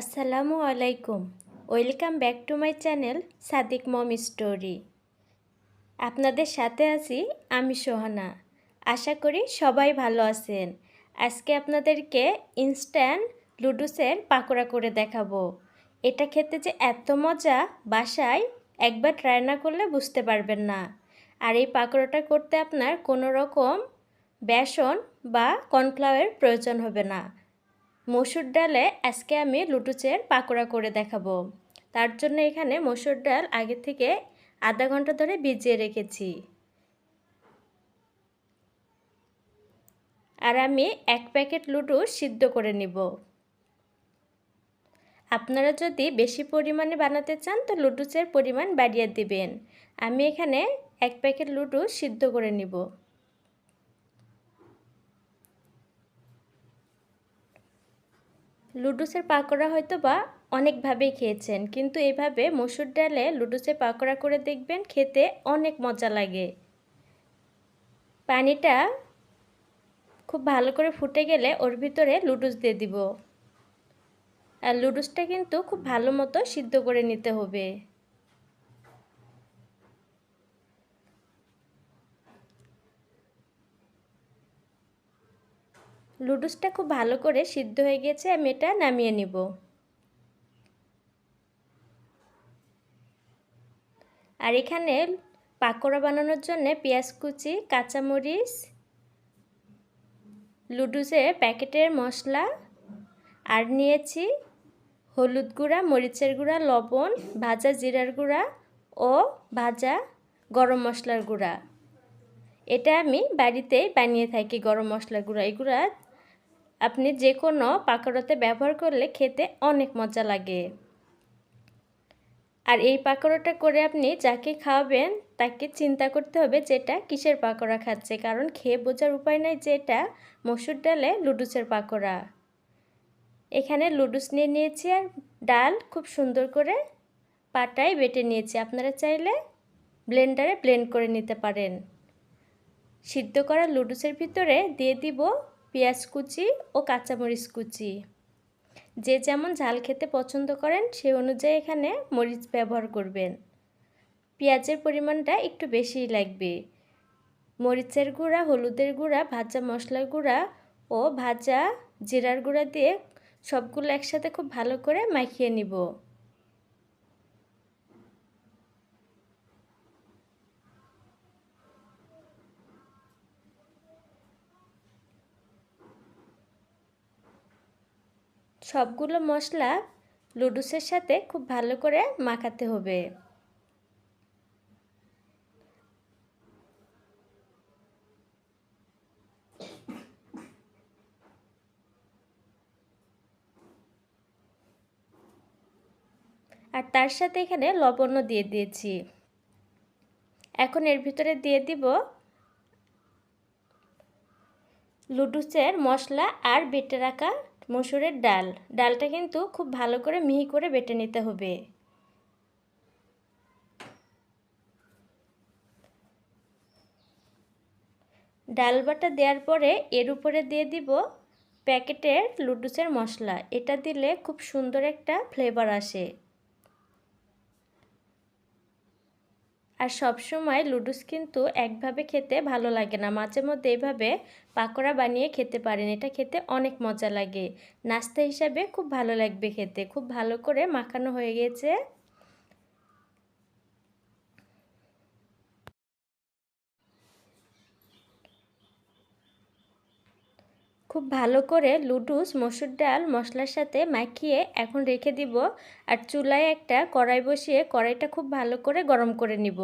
আসসালামু আলাইকুম। Welcome back to my channel Sadik mom story. আপনাদের সাথে আছি আমি সোহানা। আশা করি সবাই ভালো আছেন। আজকে আপনাদেরকে ইনস্ট্যান্ট লুডুসের পাকোড়া করে দেখাবো। এটা খেতে যে এত মজা, বাসায় একবার ট্রাই না করলে বুঝতে পারবেন না। আর এই পাকোড়াটা করতে আপনার কোনো রকম বেসন বা কর্নফ্লাওয়ারের প্রয়োজন হবে না। মসুর ডালে আজকে আমি লুডুসের পাকোড়া করে দেখাবো। তার জন্য এখানে মসুর ডাল আগে থেকে আধা ঘন্টা ধরে ভিজিয়ে রেখেছি। আর আমি 1 প্যাকেট লুডুস সিদ্ধ করে নিব। আপনারা যদি বেশি পরিমাণে বানাতে চান তো লুডুসের পরিমাণ বাড়িয়ে দিবেন। আমি এখানে 1 প্যাকেট লুডুস সিদ্ধ করে নিব। লুডুসের পাকোড়া হয়তো বা অনেকভাবেই খেয়েছেন, কিন্তু এভাবে মসুর ডালে লুডুসের পাকোড়া করে দেখবেন, খেতে অনেক মজা লাগে। পানিটা খুব ভালো করে ফুটে গেলে ওর ভিতরে লুডুস দিয়ে দিব। আর লুডুসটা কিন্তু খুব ভালো মতো সিদ্ধ করে নিতে হবে। লুডুসটা খুব ভালো করে সিদ্ধ হয়ে গেছে, আমি এটা নামিয়ে নিব। আর এখানে পাকোড়া বানানোর জন্য পেঁয়াজ কুচি, কাঁচামরিচ, লুডুসের প্যাকেটের মশলা, আর নিয়েছি হলুদ গুঁড়া, মরিচের গুঁড়া, লবণ, ভাজা জিরার গুঁড়া ও ভাজা গরম মশলার গুঁড়া। এটা আমি বাড়িতেই বানিয়ে থাকি গরম মশলার গুঁড়া। এগুলা আপনি যে কোনো পাকোড়াতে ব্যবহার করলে খেতে অনেক মজা লাগে। আর এই পাকোড়াটা করে আপনি যাকে খাওয়াবেন তাকে চিন্তা করতে হবে যে এটা কিসের পাকোড়া খাচ্ছে, কারণ খেয়ে বোঝার উপায় নাই যে এটা মসুর ডালে লুডুসের পাকোড়া। এখানে লুডুস নিয়ে নিয়েছি আর ডাল খুব সুন্দর করে পাটায় বেটে নিয়েছি। আপনারা চাইলে ব্লেন্ডারে ব্লেন্ড করে নিতে পারেন। সিদ্ধ করা লুডুসের ভিতরে দিয়ে দিব পেঁয়াজ কুচি ও কাঁচামরিচ কুচি। যে যেমন ঝাল খেতে পছন্দ করেন সেই অনুযায়ী এখানে মরিচ ব্যবহার করবেন। পেঁয়াজের পরিমাণটা একটু বেশিই লাগবে। মরিচের গুঁড়া, হলুদের গুঁড়া, ভাজা মশলার গুঁড়া ও ভাজা জিরার গুঁড়া দিয়ে সবগুলো একসাথে খুব ভালো করে মাখিয়ে নিব। সবগুলো মশলা লুডুসের সাথে খুব ভালো করে মাখাতে হবে। আর তার সাথে এখানে লবণও দিয়ে দিয়েছি। এখন এর ভিতরে দিয়ে দিব লুডুসের মশলা আর বেটে রাখা মসুরের ডাল। ডালটা কিন্তু খুব ভালো করে মিহি করে বেটে নিতে হবে। ডাল বাটা দেওয়ার পরে এর উপরে দিয়ে দিব প্যাকেটের লুডুসের মশলা। এটা দিলে খুব সুন্দর একটা ফ্লেভার আসে। আর সব সময় লুডুস কিন্তু একভাবে খেতে ভালো লাগে না, মাঝে মধ্যে এইভাবে পাকোড়া বানিয়ে খেতে পারেন। এটা খেতে অনেক মজা লাগে, নাস্তা হিসাবে খুব ভালো লাগবে খেতে। খুব ভালো করে মাখানো হয়ে গেছে। খুব ভালো করে লুডুস মসুর ডাল মশলার সাথে মাখিয়ে এখন রেখে দিব। আর চুলায় একটা কড়াই বসিয়ে কড়াইটা খুব ভালো করে গরম করে নিব।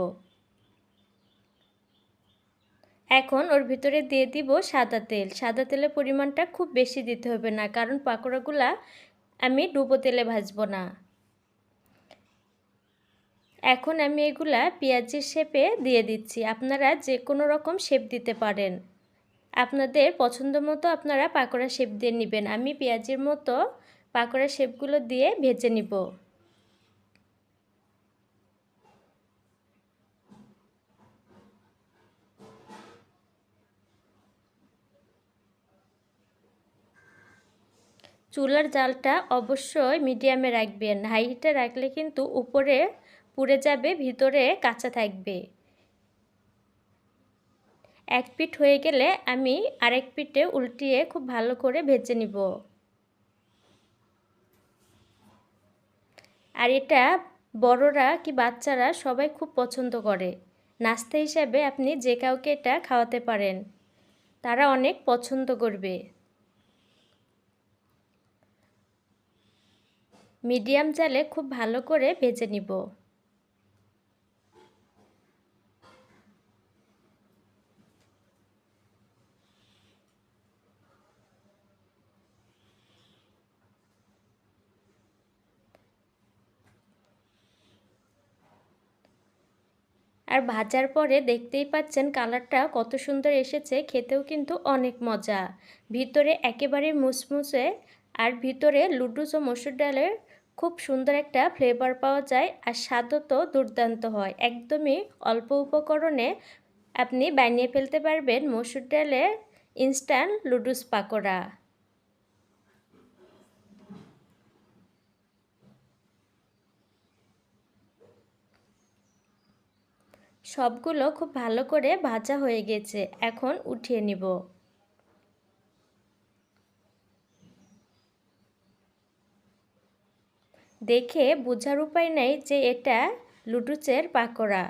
এখন ওর ভিতরে দিয়ে দিব সাদা তেল। সাদা তেলের পরিমাণটা খুব বেশি দিতে হবে না, কারণ পাকোড়াগুলা আমি ডুবো তেলে ভাজবো না। এখন আমি এগুলা পেঁয়াজের শেপে দিয়ে দিচ্ছি। আপনারা যে কোনো রকম শেপ দিতে পারেন, আপনাদের পছন্দ মতো আপনারা পাকোড়া শেপ দিয়ে নেবেন। আমি পেঁয়াজের মতো পাকোড়া শেপগুলো দিয়ে ভেজে নিব। চুলার জালটা অবশ্যই মিডিয়ামে রাখবেন। হাই হিটে রাখলে কিন্তু উপরে পুড়ে যাবে, ভিতরে কাঁচা থাকবে। এক পিঠ হয়ে গেলে আমি আরেক পিঠে উল্টিয়ে খুব ভালো করে ভেজে নিব। আর এটা বড়রা কি বাচ্চারা সবাই খুব পছন্দ করে। নাস্তা হিসাবে আপনি যে কাউকে এটা খাওয়াতে পারেন, তারা অনেক পছন্দ করবে। মিডিয়াম জালে খুব ভালো করে ভেজে নিব। আর ভাজার পরে দেখতেই পাচ্ছেন কালারটা কত সুন্দর এসেছে, খেতেও কিন্তু অনেক মজা। ভিতরে একেবারে মুসমুসে, আর ভিতরে লুডুস ও মসুর ডালের খুব সুন্দর একটা ফ্লেভার পাওয়া যায়, আর স্বাদও তো দুর্দান্ত হয়। একদমই অল্প উপকরণে আপনি বানিয়ে ফেলতে পারবেন মসুর ডালের ইনস্ট্যান্ট লুডুস পাকোড়া। সবগুলো খুব ভালো করে ভাজা হয়ে গেছে, এখন উঠিয়ে নিব। দেখে বোঝার উপায় নেই যে এটা লুডুসের পাকোড়া।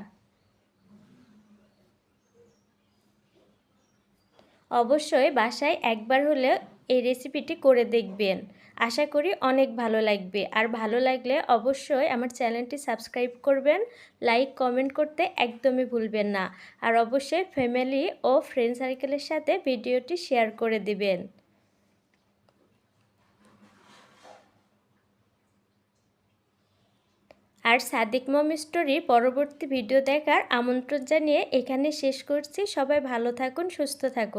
অবশ্যই বাসায় একবার হলেও এই রেসিপিটি করে দেখবেন, আশা করি অনেক ভালো লাগবে। আর ভালো লাগলে অবশ্যই আমার চ্যানেলটি সাবস্ক্রাইব করবেন, লাইক কমেন্ট করতে একদমই ভুলবেন না। আর অবশ্যই ফ্যামিলি ও ফ্রেন্ড সার্কেলের সাথে ভিডিওটি শেয়ার করে দিবেন। আর সাদিক মম স্টোরির পরবর্তী ভিডিও দেখার আমন্ত্রণ জানিয়ে এখানে শেষ করছি। সবাই ভালো থাকুন, সুস্থ থাকুন।